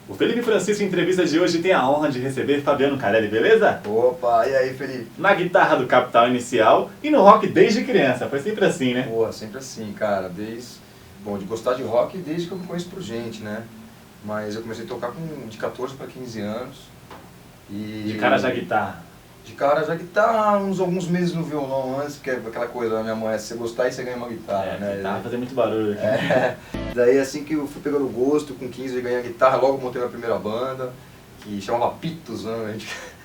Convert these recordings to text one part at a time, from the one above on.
O Felipe Francisco, em entrevista de hoje, tem a honra de receber Fabiano Carelli, beleza? Opa, e aí, Felipe? Na guitarra do Capital Inicial e no rock desde criança, foi sempre assim, né? Pô, sempre assim, cara, Bom, de gostar de rock desde que eu me conheço por gente, né? Mas eu comecei a tocar de 14 para 15 anos. De cara já guitarra. De cara já guitarra, alguns meses no violão antes, porque é aquela coisa da minha mãe, se você gostar e você ganha uma guitarra, né? Guitarra fazer muito barulho aqui. Daí assim que eu fui pegando gosto, com 15 eu ganhei a guitarra, logo montei minha primeira banda, que chamava Pitos, né?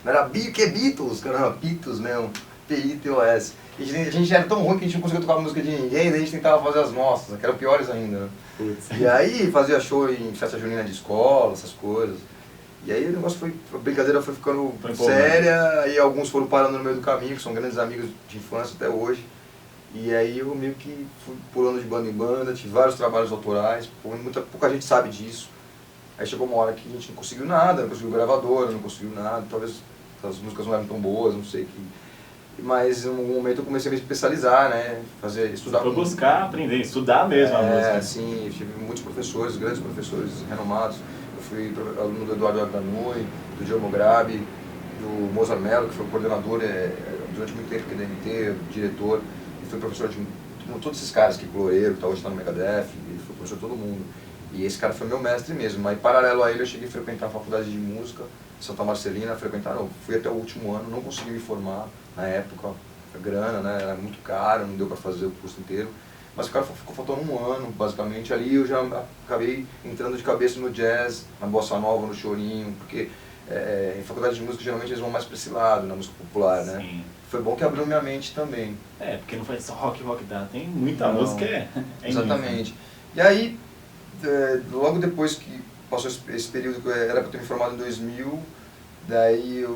Não era Beatles, cara, era Pitos mesmo, P-I-T-O-S. E a gente era tão ruim que a gente não conseguia tocar a música de ninguém, daí a gente tentava fazer as nossas, que eram piores ainda, né? Putz. E aí fazia show em festa junina de escola, essas coisas. E aí o negócio a brincadeira foi ficando séria, e alguns foram parando no meio do caminho, que são grandes amigos de infância até hoje. E aí eu meio que fui pulando de banda em banda, tive vários trabalhos autorais, pouca gente sabe disso. Aí chegou uma hora que a gente não conseguiu nada, não conseguiu gravadora, não conseguiu nada, talvez as músicas não eram tão boas, não sei que. Mas em algum momento eu comecei a me especializar, né, estudar. Você foi buscar, aprender, estudar mesmo a música. Sim, tive muitos professores, grandes professores renomados. Eu fui aluno do Eduardo Ardanui, do Diogo Grabi, do Mozart Mello, que foi o coordenador durante muito tempo aqui da MT, diretor, e foi professor de todos esses caras aqui, Cloreiro, que hoje está no Megadeth, ele foi professor de todo mundo. E esse cara foi meu mestre mesmo, mas paralelo a ele eu cheguei a frequentar a faculdade de música em Santa Marcelina, fui até o último ano, não consegui me formar na época, a grana, né, era muito caro, não deu para fazer o curso inteiro. Mas o cara ficou faltando um ano, basicamente. Ali eu já acabei entrando de cabeça no jazz, na bossa nova, no chorinho, porque em faculdade de música geralmente eles vão mais para esse lado, na música popular, né? Sim. Foi bom que abriu minha mente também. Porque não foi só rock, tem muita música, exatamente. Imensa. E aí, logo depois que passou esse período, que era para ter me formado em 2000, daí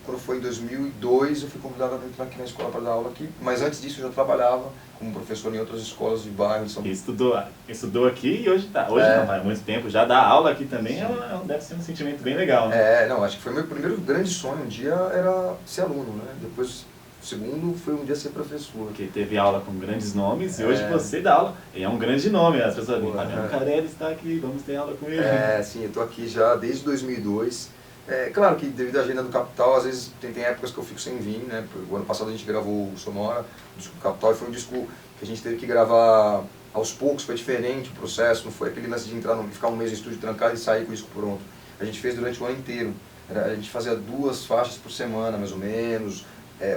quando foi em 2002, eu fui convidado a entrar aqui na escola para dar aula aqui, mas antes disso eu já trabalhava como professor em outras escolas de bairro em São Paulo. Estudou aqui e hoje não, faz muito tempo, já dá aula aqui também, deve ser um sentimento bem legal, né? Não, acho que foi meu primeiro grande sonho, um dia era ser aluno, né? Depois, o segundo foi um dia ser professor. Porque teve aula com grandes nomes e hoje você dá aula, e é um grande nome, as pessoas dizem, Fabiano Carelli está aqui, vamos ter aula com ele. Sim, eu estou aqui já desde 2002. Claro que devido à agenda do Capital, às vezes tem épocas que eu fico sem vir, né? O ano passado a gente gravou o Sonora, o disco do Capital, e foi um disco que a gente teve que gravar aos poucos, foi diferente o processo, não foi aquele lance de ficar um mês no estúdio trancado e sair com o disco pronto. A gente fez durante o ano inteiro, a gente fazia 2 faixas por semana, mais ou menos,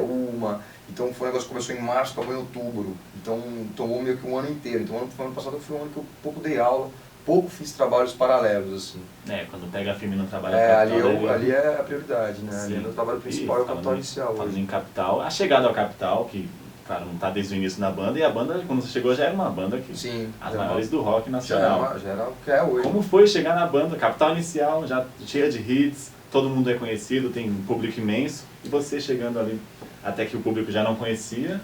uma. Então foi um negócio que começou em março, acabou em outubro, então tomou meio que um ano inteiro. Então o ano passado foi um ano que eu pouco dei aula, pouco fiz trabalhos paralelos, assim. Quando pega firme no trabalho ali é a prioridade, né? Ali é o trabalho principal, é o Capital Inicial. Falando em Capital, a chegada ao Capital, que, claro, não está desde o início na banda, e a banda, quando você chegou, já era uma banda que... Sim. As maiores do rock nacional. Já era o que é hoje. Como foi chegar na banda? Capital Inicial, já cheia de hits, todo mundo é conhecido, tem um público imenso, e você chegando ali, até que o público já não conhecia,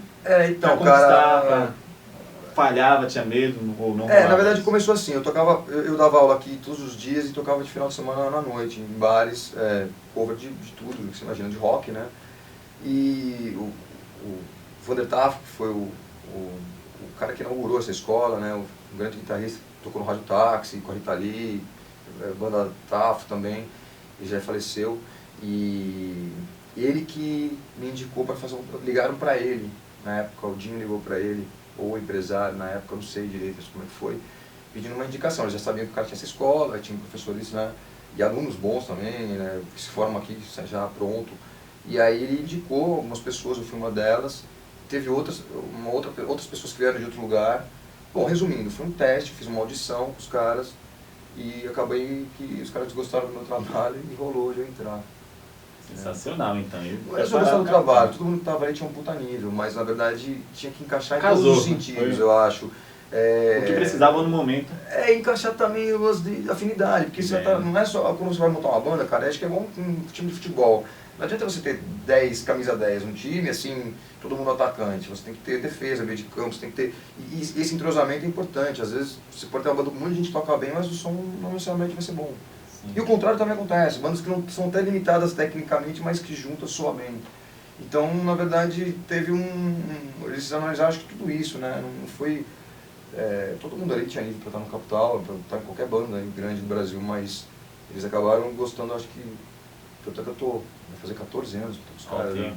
então, cara... Falhava, tinha medo, ou não rolava? Na verdade começou assim, eu dava aula aqui todos os dias e tocava de final de semana na noite, em bares, cover de tudo, que você imagina, de rock, né? E o Vander Tafo, que foi o cara que inaugurou essa escola, né? O grande guitarrista, tocou no Rádio Táxi, com a Rita Lee, banda Tafo também, ele já faleceu. E ele que me indicou para ligaram para ele, na época o Dinho ligou para ele, ou empresário, na época eu não sei direito como é que foi, pedindo uma indicação. Eles já sabiam que o cara tinha essa escola, tinha professores, né, e alunos bons também, né, que se formam aqui já pronto. E aí ele indicou algumas pessoas, eu fui uma delas, teve outras pessoas que vieram de outro lugar. Bom, resumindo, foi um teste, fiz uma audição com os caras e acabei que os caras gostaram do meu trabalho e rolou de eu entrar. Sensacional, então. Eu só gostava do trabalho, todo mundo que estava ali tinha um puta nível, mas na verdade tinha que encaixar em todos os sentidos, eu acho. O que precisava no momento. Encaixar também as de afinidade, porque você não é só quando você vai montar uma banda, cara, acho que é igual um time de futebol. Não adianta você ter 10, camisa 10, um time, assim, todo mundo atacante. Você tem que ter defesa, meio de campo, você tem que ter... E esse entrosamento é importante. Às vezes você pode ter uma banda com muita gente toca bem, mas o som não necessariamente vai ser bom. E o contrário também acontece, bandas que não são até limitadas tecnicamente, mas que juntas soam bem. Então, na verdade, teve eles analisaram acho que tudo isso, né? Não foi... todo mundo ali tinha nível para estar no Capital, para estar em qualquer banda grande do Brasil, mas eles acabaram gostando, acho que, tanto é que vai fazer 14 anos com os caras, né?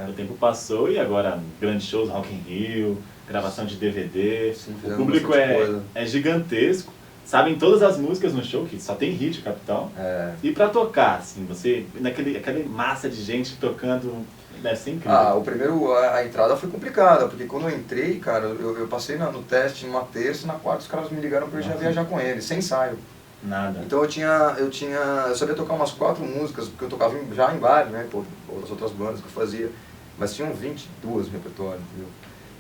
O tempo passou e agora grandes shows, Rock in Rio, gravação de DVD, Sim, o público é gigantesco, sabem todas as músicas no show, que só tem hit, Capital, e pra tocar, assim, você, aquela massa de gente tocando, deve ser incrível. A entrada foi complicada, porque quando eu entrei, cara, eu passei no teste numa terça, na quarta os caras me ligaram pra eu já viajar com eles, sem ensaio. Nada. Então eu sabia tocar umas 4 músicas, porque eu tocava já em bar, né, por outras bandas que eu fazia, mas tinham 22 no repertório, entendeu?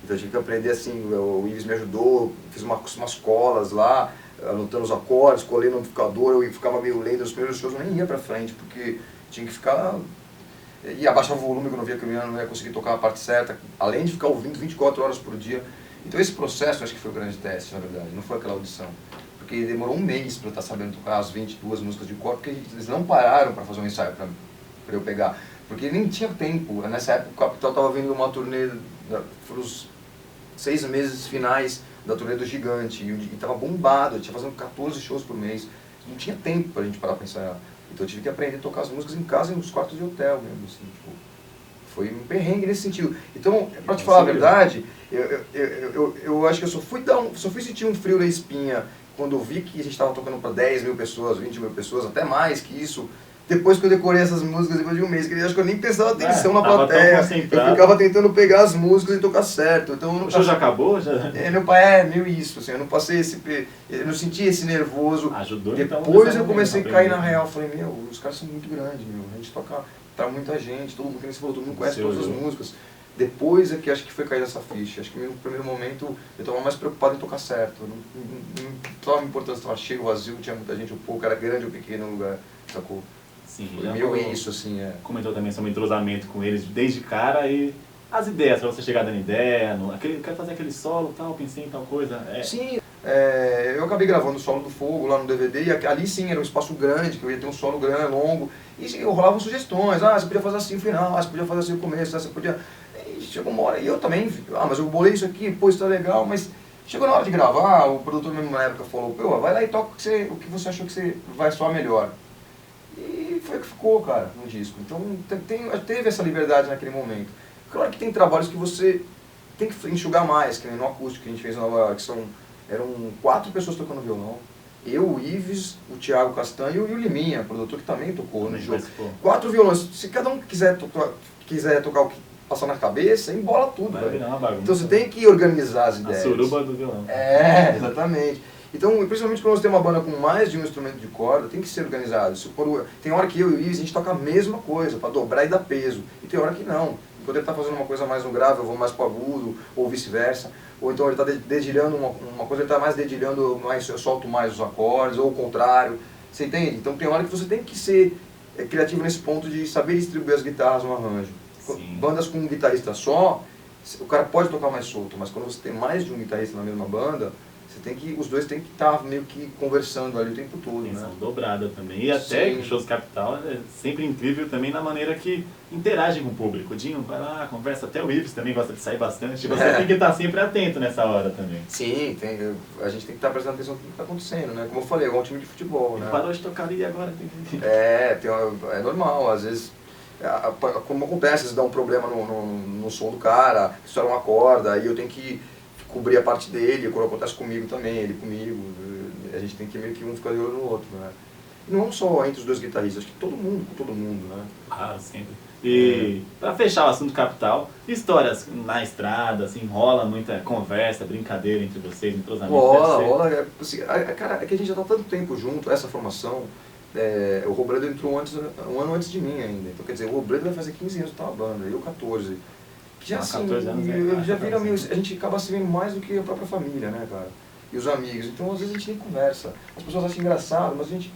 Então eu tive que aprender assim, o Ives me ajudou, fiz umas colas lá, anotando os acordes, colei no amplificador, eu ficava meio lento, nos primeiros shows eu nem ia pra frente, porque tinha que ficar... E abaixava o volume, quando eu via que eu não ia conseguir tocar a parte certa, além de ficar ouvindo 24 horas por dia. Então esse processo acho que foi o grande teste, na verdade, não foi aquela audição. Porque demorou um mês para eu estar sabendo tocar as 22 músicas de cor, porque eles não pararam para fazer um ensaio para eu pegar. Porque nem tinha tempo. Nessa época o Capital estava vindo uma turnê, foram os 6 meses finais da turnê do Gigante, e estava bombado, eu tinha fazendo 14 shows por mês. Não tinha tempo para a gente parar para ensaiar. Então eu tive que aprender a tocar as músicas em casa e nos quartos de hotel mesmo, assim, tipo, foi um perrengue nesse sentido. Então, para te falar a verdade, eu acho que eu só fui sentir um frio na espinha quando eu vi que a gente estava tocando para 10 mil pessoas, 20 mil pessoas, até mais que isso, depois que eu decorei essas músicas depois de um mês, que eu acho que eu nem prestava atenção na plateia, eu ficava tentando pegar as músicas e tocar certo. Então, o show já acabou? Meu pai meio isso, assim, eu não passei eu não senti esse nervoso. Ajudou, depois eu comecei a cair na real, falei, os caras são muito grandes, a gente toca pra muita gente, todo mundo, que nem você falou, todo mundo conhece todas as músicas. Depois é que acho que foi cair essa ficha, acho que no primeiro momento eu estava mais preocupado em tocar certo, não estava me importando se estava cheio ou vazio, tinha muita gente ou pouco, era grande ou pequeno o lugar, sacou? Sim, foi meio isso, assim, Comentou também sobre o entrosamento com eles desde cara e as ideias, pra você chegar dando ideia, quero fazer aquele solo, tal, pensei em tal coisa. Sim, eu acabei gravando o solo do Fogo lá no DVD, e ali sim era um espaço grande, que eu ia ter um solo grande, longo, e eu rolava sugestões, você podia fazer assim no final, você podia fazer assim no começo, você podia... E chegou uma hora, e eu também, mas eu bolei isso aqui, pô, isso tá legal, mas chegou na hora de gravar, o produtor mesmo na época falou, pô, vai lá e toca o que você achou que você vai soar melhor. E foi o que ficou, cara, no disco. Então teve essa liberdade naquele momento. Claro que tem trabalhos que você tem que enxugar mais, que nem no acústico que a gente fez em Nova York, eram 4 pessoas tocando violão. Eu, o Ives, o Thiago Castanho e o Liminha, produtor que também tocou no jogo. 4 violões. Se cada um quiser tocar o que passar na cabeça, embola tudo. Vai virar uma bagunça. Então você tem que organizar as ideias. A suruba do violão. Exatamente. Então, principalmente quando você tem uma banda com mais de um instrumento de corda, tem que ser organizado. Tem hora que eu e o Ives, a gente toca a mesma coisa, para dobrar e dar peso. E tem hora que não. Quando ele está fazendo uma coisa mais no grave, eu vou mais para o agudo, ou vice-versa. Ou então ele está dedilhando uma coisa, ele está mais dedilhando, eu solto mais os acordes, ou o contrário. Você entende? Então tem hora que você tem que ser criativo nesse ponto de saber distribuir as guitarras no arranjo. Sim. Bandas com um guitarrista só, o cara pode tocar mais solto, mas quando você tem mais de um guitarrista na mesma banda, os dois têm que estar meio que conversando ali o tempo todo, Tensão né? dobrada também. E até que o Shows Capital é sempre incrível também na maneira que interagem com o público. O Dinho vai lá, conversa, até o Ives também gosta de sair bastante. Você tem que estar sempre atento nessa hora também. Sim, a gente tem que estar prestando atenção no que está acontecendo, né? Como eu falei, é um time de futebol, né? Parou de tocar ali agora. Tem que... É normal, às vezes, como acontece, às vezes dá um problema no som do cara, estoura uma corda, aí eu tenho que cobrir a parte dele, quando acontece comigo também, ele comigo, a gente tem que meio que um ficar de olho no outro, né? E não só entre os dois guitarristas, acho que todo mundo com todo mundo, né? Sempre. E para fechar o assunto Capital, histórias na estrada, assim, rola muita conversa, brincadeira entre vocês, entrosamento? Rola, cara, é que a gente já tá tanto tempo junto, essa formação, o Robledo entrou um ano antes de mim ainda, então quer dizer, o Robledo vai fazer 15 anos que tá na banda, eu 14. Já assim, 14 anos, já vira meio, a gente acaba se vendo mais do que a própria família, né, cara? E os amigos. Então, às vezes a gente nem conversa. As pessoas acham engraçado, mas a gente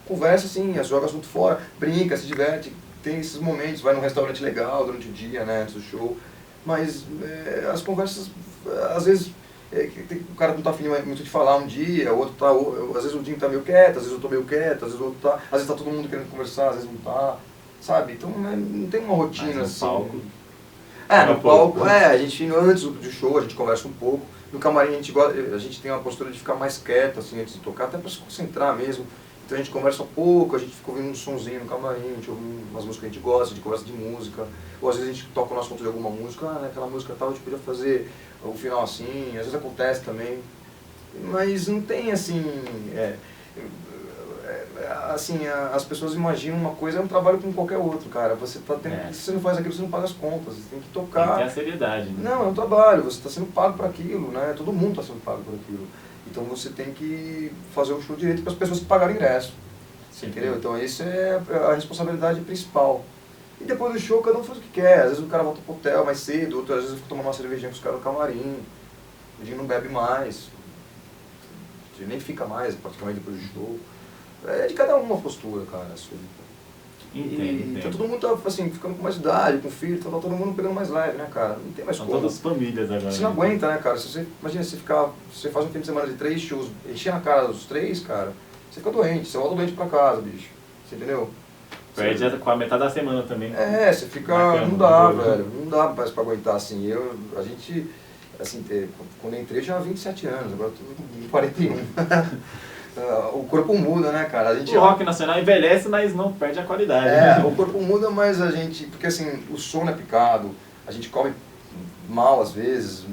conversa assim, joga assunto fora, brinca, se diverte, tem esses momentos, vai num restaurante legal durante o dia, né, antes do show. Mas as conversas, às vezes, o cara não tá afim muito de falar um dia, o outro tá, às vezes o Dinho tá meio quieto, às vezes eu tô meio quieto, às vezes o outro tá, às vezes tá todo mundo querendo conversar, às vezes não tá, sabe? Então, não tem uma rotina assim. Palco. No palco, a gente antes do show a gente conversa um pouco. No camarim a gente tem uma postura de ficar mais quieto assim antes de tocar, até para se concentrar mesmo Então a gente conversa pouco, a gente fica ouvindo um sonzinho no camarim, a gente ouve umas músicas que a gente gosta, a gente conversa de música, ou às vezes a gente toca o nosso ponto de alguma música, naquela música tal a gente podia fazer o final assim, às vezes acontece também, mas não tem assim, assim, as pessoas imaginam uma coisa, é um trabalho como qualquer outro, cara, você tá tendo, se você não faz aquilo, você não paga as contas, você tem que tocar. Tem que ter a seriedade, né? Não, é um trabalho, você está sendo pago por aquilo, né, todo mundo está sendo pago por aquilo. Então você tem que fazer o show direito para as pessoas que pagaram o ingresso. Sim. Entendeu? Então essa é a responsabilidade principal. E depois do show cada um faz o que quer. Às vezes o cara volta pro hotel mais cedo, outras vezes fica tomando uma cervejinha com os caras no camarim. A gente não bebe mais. A gente nem fica mais praticamente depois do show. É de cada um uma postura, cara. Entendo. Então todo mundo tá assim, ficando com mais idade, com filho, tá todo mundo pegando mais leve, né, cara? Não tem mais São como. todas famílias agora. Você não aguenta, né, cara? Se você, imagina, você faz um fim de semana de 3 shows, encher na cara dos 3, cara, você fica doente, você volta doente pra casa, bicho. Você entendeu? Perde com a metade da semana também. Você fica, não dá, velho, não dá mais pra aguentar, assim. A gente, assim, quando eu entrei já tinha 27 anos, agora eu tô com 41. O corpo muda, né, cara? A gente, o rock nacional envelhece, mas não perde a qualidade. Né? O corpo muda, mas a gente... Porque, assim, o sono é picado, a gente come mal, às vezes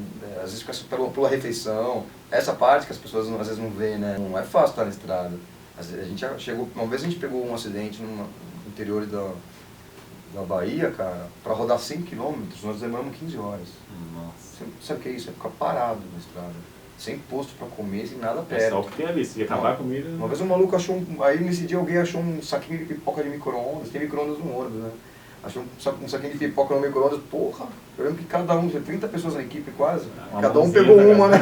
fica pela refeição. Essa parte que as pessoas, às vezes, não veem, né? Não é fácil estar na estrada. A gente já chegou... Uma vez a gente pegou um acidente no interior da Bahia, cara, pra rodar 100 km, nós demoramos 15 horas. Nossa. Sabe o que é isso? É ficar parado na estrada. Sem posto pra comer, sem nada perto. É só o que tem ali, se acabar a comida... Uma vez um maluco achou, aí nesse dia alguém achou um saquinho de pipoca de micro-ondas, tem micro-ondas no ônibus, né? Achou um saquinho de pipoca no micro-ondas, porra, eu lembro que cada um, 30 pessoas na equipe quase, cada um pegou uma, né?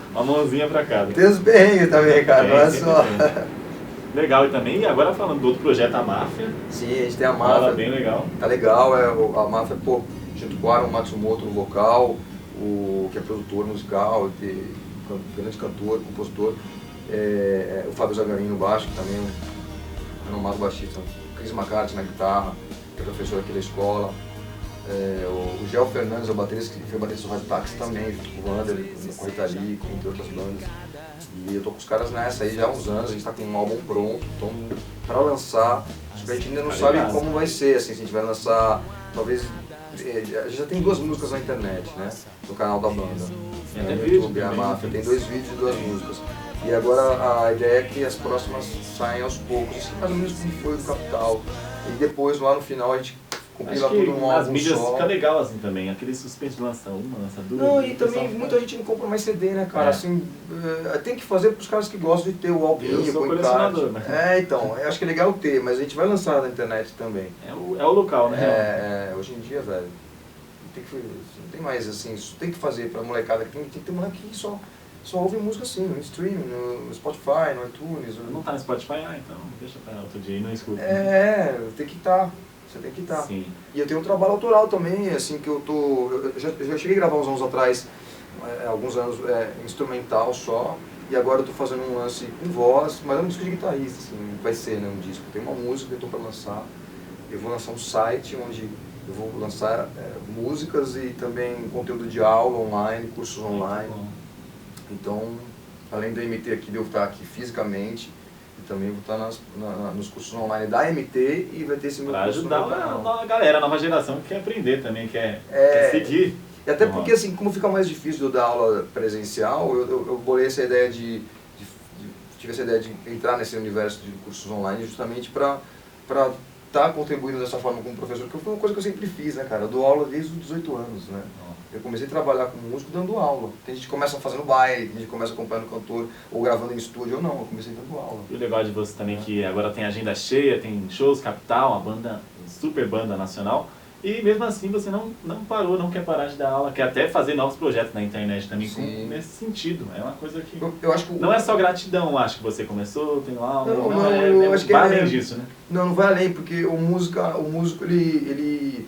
Uma mãozinha pra cada. Tem os perrengues também, cara, não é só... Legal, e também, agora falando do outro projeto, a Máfia. Sim, a gente tem a Máfia. Bem legal. Tá legal, a Máfia, pô, junto com o Aaron Matsumoto no vocal, que é produtor musical, grande cantor, compositor, o Fábio Zagarin no baixo, que também é um renomado baixista, o Chris McCarthy na guitarra, que é professor aqui da escola, o Gel Fernandes, o baterista, que foi baterista do Rádio Táxi também, junto com o Wander, com a Itali, entre outras bandas. E eu tô com os caras nessa aí já há uns anos, a gente tá com um álbum pronto, então pra lançar, acho que a gente ainda não sabe como vai ser, assim, se a gente vai lançar, talvez, a gente já tem 2 músicas na internet, né, no canal da banda, no YouTube, a Máfia, tem 2 vídeos e 2 músicas. E agora a ideia é que as próximas saem aos poucos, assim, mais ou menos como foi o Capital, e depois lá no final a gente compila tudo num álbum. As mídias fica legal assim também, aquele suspense de lançar uma, lança duas. Não, e também muita gente não compra mais CD, né, cara? Assim, tem que fazer pros caras que gostam de ter o álbum. Eu sou colecionador, né? Então, eu acho que é legal ter, mas a gente vai lançar na internet também. É o local, né? Hoje em dia, velho, não tem mais assim, isso tem que fazer pra molecada, tem que ter moleque que só ouve música assim, no streaming, no Spotify, no iTunes. Não tá no Spotify? Então deixa pra outro dia e não escuta. Tem que estar. Você tem que estar. Sim. E eu tenho um trabalho autoral também, assim, que eu já cheguei a gravar uns anos atrás, alguns anos instrumental só, e agora eu tô fazendo um lance com voz, mas é um disco de guitarrista, assim, vai ser, né, um disco. Tem uma música que eu tô pra lançar, eu vou lançar um site onde eu vou lançar músicas e também conteúdo de aula online, cursos online. Então, além da MT aqui, de eu estar aqui fisicamente, também vou estar nos cursos online da MT e vai ter esse meu curso ajudar a galera, a nova geração que quer aprender também, quer seguir. E até porque, assim, como fica mais difícil de eu dar aula presencial, eu bolei essa ideia tive essa ideia de entrar nesse universo de cursos online justamente para estar contribuindo dessa forma como professor, porque foi uma coisa que eu sempre fiz, né, cara? Eu dou aula desde os 18 anos, né? Eu comecei a trabalhar com músico dando aula. Tem gente que começa fazendo baile, tem gente que começa acompanhando o cantor, ou gravando em estúdio, ou não, eu comecei dando aula. E o legal de você também é que agora tem agenda cheia, tem shows, Capital, uma banda, super banda nacional, e mesmo assim você não parou, não quer parar de dar aula, quer até fazer novos projetos na internet também, nesse sentido. É uma coisa que... Eu acho que não é só gratidão, acho que você começou, tem aula, eu acho que vai além disso, né? Não vai além, porque o músico ele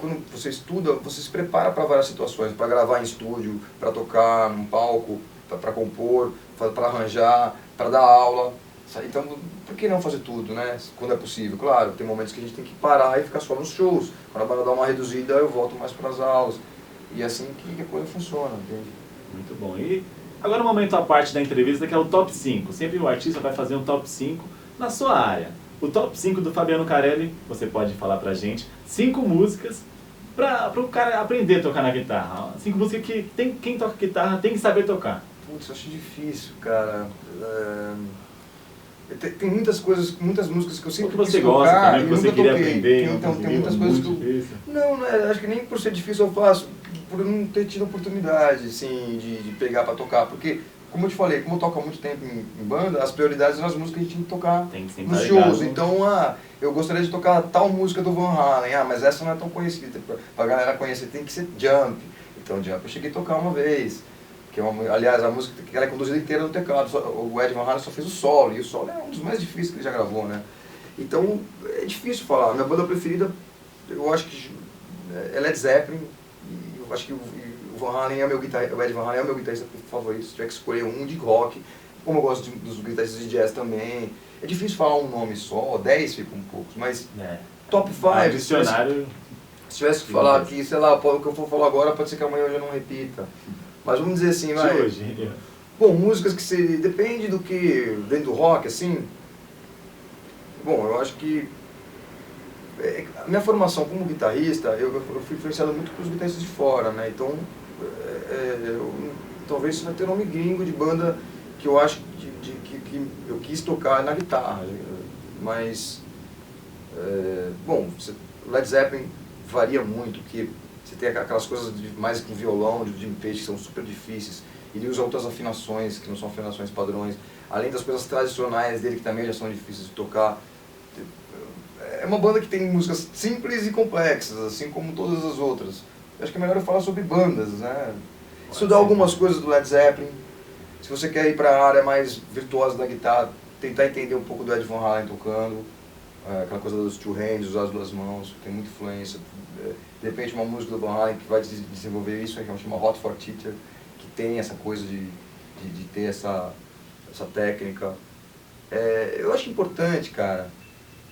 quando você estuda, você se prepara para várias situações, para gravar em estúdio, para tocar num palco, para compor, para arranjar, para dar aula. Então, por que não fazer tudo, né? Quando é possível? Claro, tem momentos que a gente tem que parar e ficar só nos shows. Quando a banda dá uma reduzida, eu volto mais para as aulas. E é assim que a coisa funciona, entende? Muito bom. E Agora o momento à parte da entrevista, que é o top 5. Sempre o artista vai fazer um top 5 na sua área. O top 5 do Fabiano Carelli, você pode falar pra gente, 5 músicas para o cara aprender a tocar na guitarra. 5 músicas que quem toca guitarra tem que saber tocar. Putz, eu acho difícil, cara. Tem muitas coisas, muitas músicas que eu sempre quis tocar e você nunca queria toquei. aprender, Então tem muitas coisas que eu... Não, acho que nem por ser difícil eu faço, por eu não ter tido oportunidade, assim, de pegar pra tocar. Porque, como eu te falei, como eu toco há muito tempo em banda, as prioridades nas músicas que a gente tinha que tocar nos shows. Então, eu gostaria de tocar tal música do Van Halen, mas essa não é tão conhecida. Pra galera conhecer tem que ser Jump. Então, Jump eu cheguei a tocar uma vez. Que é aliás, a música ela é conduzida inteira no teclado. O Ed Van Halen só fez o solo, e o solo é um dos mais difíceis que ele já gravou, né? Então, é difícil falar. Minha banda preferida, eu acho que é Led Zeppelin, e eu acho que o Van Halen é o Ed Van Halen é o meu guitarrista favorito. Se tiver que escolher um de rock, como eu gosto dos guitarristas de jazz também. É difícil falar um nome só, 10 ficam um poucos, mas top 5. Dicionário. Se tivesse que falar aqui, sei lá, o que eu for falar agora pode ser que amanhã eu já não repita. Mas vamos dizer assim, vai. Hoje. Bom, músicas que se depende do que dentro do rock, assim. Bom, eu acho que a minha formação como guitarrista, eu fui influenciado muito pelos guitarristas de fora, né? Então, talvez isso vai ter nome gringo de banda que eu acho que eu quis tocar na guitarra. Mas, bom, Led Zeppelin varia muito, que você tem aquelas coisas mais com violão, de Jimmy Page, que são super difíceis. Ele usa outras afinações, que não são afinações padrões. Além das coisas tradicionais dele, que também já são difíceis de tocar. É uma banda que tem músicas simples e complexas, assim como todas as outras. Eu acho que é melhor eu falar sobre bandas, né? Estudar algumas coisas do Led Zeppelin. Se você quer ir para a área mais virtuosa da guitarra, tentar entender um pouco do Ed Van Halen tocando. Aquela coisa dos two hands, usar as duas mãos, tem muita influência. De repente uma música do Van Halen que vai desenvolver isso, que chama Hot for Teacher, que tem essa coisa de ter essa técnica. Eu acho importante, cara,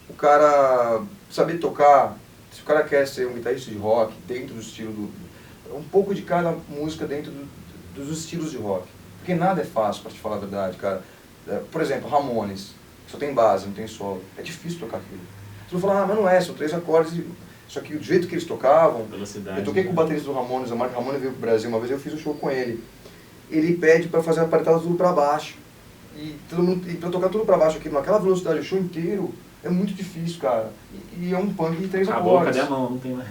o cara saber tocar. Se o cara quer ser um guitarrista de rock, dentro do estilo um pouco de cada música dentro dos estilos de rock. Porque nada é fácil, pra te falar a verdade, cara. Por exemplo, Ramones, só tem base, não tem solo. É difícil tocar aquilo. Você vai falar, mas não é, são 3 acordes. Só que o jeito que eles tocavam... Velocidade. Eu toquei com o baterista do Ramones, o Mark Ramone veio pro Brasil uma vez, eu fiz um show com ele. Ele pede pra fazer a paretada tudo pra baixo. E pra tocar tudo pra baixo aqui, naquela velocidade, o show inteiro, é muito difícil, cara. E é um punk de 3 acordes. Cadê a mão? Não tem mais.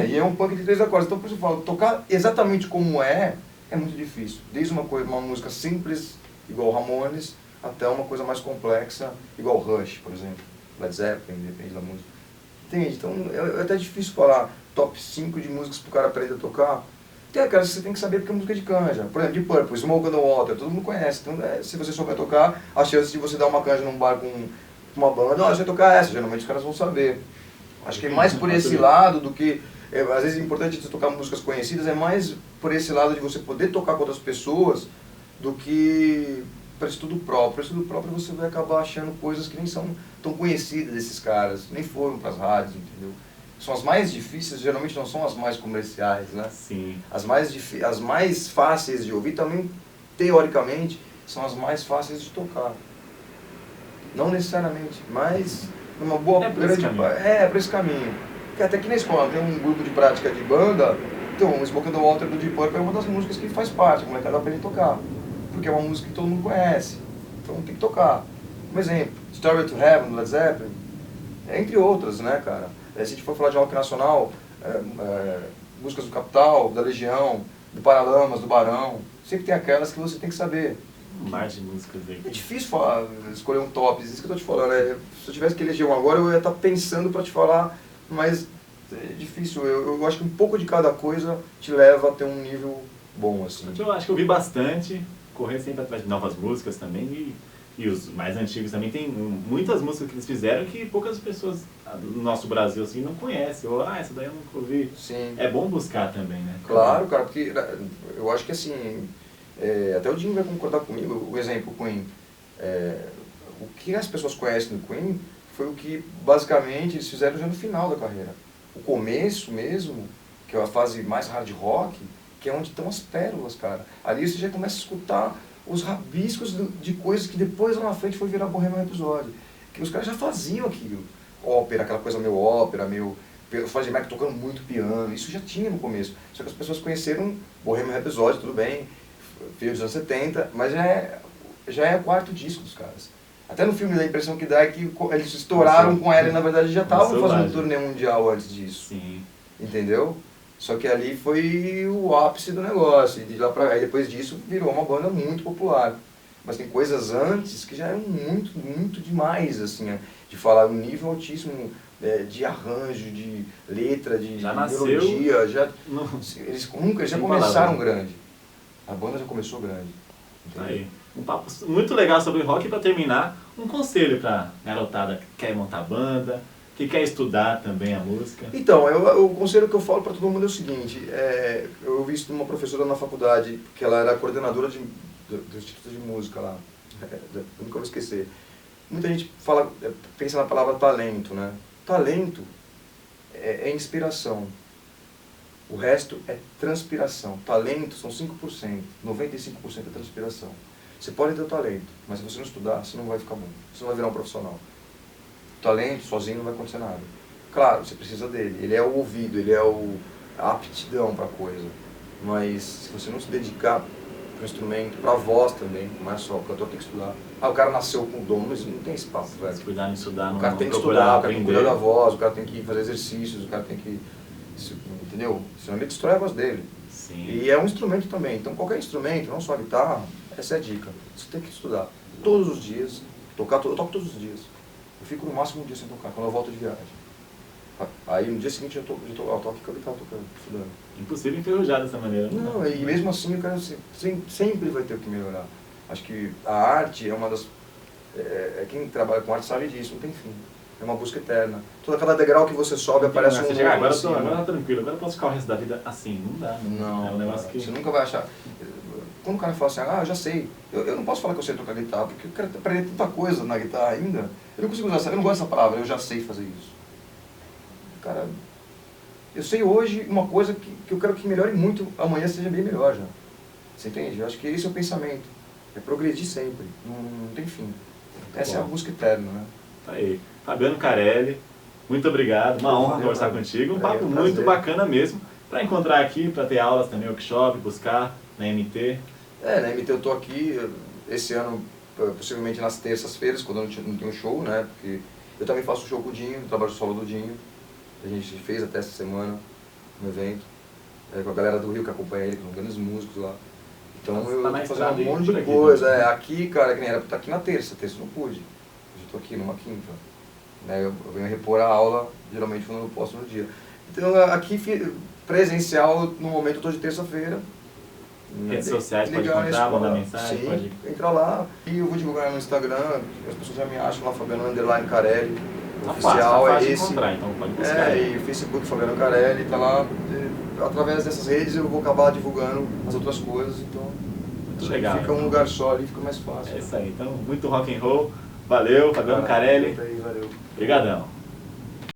E é um punk de 3 acordes. Então, por isso eu falo, tocar exatamente como é muito difícil. Desde uma música simples, igual Ramones, até uma coisa mais complexa, igual Rush, por exemplo. Led Zeppelin, depende da música. Entende? Então, é até difícil falar top 5 de músicas pro cara aprender a tocar. Tem aquelas que você tem que saber porque é música de canja. Por exemplo, Deep Purple, Smoke on the Water, todo mundo conhece. Então, se você souber tocar, a chance de você dar uma canja num bar com uma banda, você vai tocar essa, geralmente os caras vão saber. Acho que é mais por esse lado do que... às vezes é importante você tocar músicas conhecidas, é mais por esse lado de você poder tocar com outras pessoas do que para estudo próprio. Para estudo próprio você vai acabar achando coisas que nem são tão conhecidas desses caras, nem foram para as rádios, entendeu? São as mais difíceis, geralmente não são as mais comerciais, né? Sim. As mais fáceis de ouvir também, teoricamente, são as mais fáceis de tocar. Não necessariamente, mas numa boa... por esse caminho. Porque até aqui na escola tem um grupo de prática de banda, então o Smoke on the Water do Deep Purple é uma das músicas que faz parte, a molecada aprende a tocar. Porque é uma música que todo mundo conhece, então tem que tocar. Um exemplo, Stairway to Heaven, do Led Zeppelin, entre outras, né, cara? Se a gente for falar de rock nacional, músicas do Capital, da Legião, do Paralamas, do Barão, sempre tem aquelas que você tem que saber. Mais de músicas aí. É difícil escolher um top, isso que eu tô te falando. Se eu tivesse que eleger um agora, eu ia estar pensando para te falar, mas é difícil. Eu acho que um pouco de cada coisa te leva a ter um nível bom, assim. Eu acho que eu vi bastante, correr sempre atrás de novas músicas também, e os mais antigos também. Tem muitas músicas que eles fizeram que poucas pessoas no nosso Brasil assim não conhecem. Ou, essa daí eu nunca ouvi. Sim. É bom buscar também, né? Claro, cara, porque eu acho que assim... até o Jim vai concordar comigo, o exemplo Queen. O que as pessoas conhecem do Queen foi o que basicamente eles fizeram já no final da carreira. O começo mesmo, que é a fase mais hard rock, que é onde estão as pérolas, cara. Ali você já começa a escutar os rabiscos de coisas que depois lá na frente foi virar Bohemian Rhapsody. Que os caras já faziam aquilo. Ópera, aquela coisa meio ópera, meio... O Freddie Mercury tocando muito piano, isso já tinha no começo. Só que as pessoas conheceram Bohemian Rhapsody, tudo bem, filho dos anos 70, mas já é o quarto disco dos caras. Até no filme a impressão que dá é que eles estouraram com ela e na verdade já estavam fazendo um turnê mundial antes disso. Sim. Entendeu? Só que ali foi o ápice do negócio, e de lá pra, aí depois disso virou uma banda muito popular. Mas tem coisas antes que já eram muito, muito demais, assim, de falar um nível altíssimo de arranjo, de letra, de melodia. Eles já começaram grande. A banda já começou grande. Aí, um papo muito legal sobre rock. E para terminar, um conselho para garotada que quer montar banda, que quer estudar também a música. Então, o conselho que eu falo para todo mundo é o seguinte, eu ouvi isso de uma professora na faculdade, que ela era coordenadora do Instituto de Música lá, eu nunca vou esquecer. Muita gente pensa na palavra talento, né? Talento é inspiração, o resto é transpiração. Talento são 5%, 95% é transpiração. Você pode ter o talento, mas se você não estudar, você não vai ficar bom, você não vai virar um profissional. O talento sozinho não vai acontecer nada. Claro, você precisa dele, ele é o ouvido, ele é a aptidão para a coisa, mas se você não se dedicar para o instrumento, para a voz também, não é só, o cantor tem que estudar. O cara nasceu com dom, mas não tem espaço, velho. Se cuidar em estudar, o cara tem que estudar, o cara tem que cuidar da voz, o cara tem que fazer exercícios, o cara tem que... Entendeu? Senão ele destrói a voz dele. Sim. E é um instrumento também, então qualquer instrumento, não só a guitarra, essa é a dica. Você tem que estudar todos os dias, eu toco todos os dias. Eu fico no máximo um dia sem tocar, quando eu volto de viagem. Aí no dia seguinte eu toco aqui com a guitarra tocando, estudando. Impossível enferrujar dessa maneira. Não, e mesmo assim o cara sempre vai ter o que melhorar. Acho que a arte é uma das... quem trabalha com arte sabe disso, não tem fim. É uma busca eterna. Cada degrau que você sobe aparece um novo. Agora tá tranquilo, agora eu posso ficar o resto da vida assim. Não dá. Não, é um negócio que... Você nunca vai achar... Quando o cara fala assim, eu já sei. Eu não posso falar que eu sei tocar guitarra, porque eu quero aprender tanta coisa na guitarra ainda. Eu não consigo usar essa, eu não gosto dessa palavra, eu já sei fazer isso. Cara, eu sei hoje uma coisa que eu quero que melhore muito, amanhã seja bem melhor já. Você entende? Eu acho que esse é o pensamento. É progredir sempre, não tem fim. Essa é a busca eterna, né? Tá aí. Fabiano Carelli, muito obrigado. Uma honra conversar contigo. Um papo muito bacana mesmo. Para encontrar aqui, para ter aulas também, workshop, buscar na MT. Na MT eu tô aqui, esse ano, possivelmente nas terças-feiras, quando eu não tenho show, né? Porque eu também faço show com o Dinho, trabalho solo do Dinho. A gente fez até essa semana um evento com a galera do Rio que acompanha ele, com grandes músicos lá. Então eu tô fazendo um monte de coisa. Aqui, cara, que nem era pra estar aqui na terça eu não pude. Hoje eu tô aqui numa quinta. Eu venho repor a aula, geralmente quando eu posso no dia. Então aqui presencial, no momento eu tô de terça-feira. Redes sociais, pode encontrar, mandar mensagem? Sim, pode... entra lá. E eu vou divulgar no Instagram, as pessoas já me acham lá, Fabiano_Carelli. O oficial é esse. Encontrar, então pode buscar. E o Facebook Fabiano Carelli, tá lá. Através dessas redes eu vou acabar divulgando as outras coisas, então legal, fica um lugar só ali, fica mais fácil. É isso aí, então muito rock and roll. Valeu, Fabiano Carelli. Valeu. Obrigadão.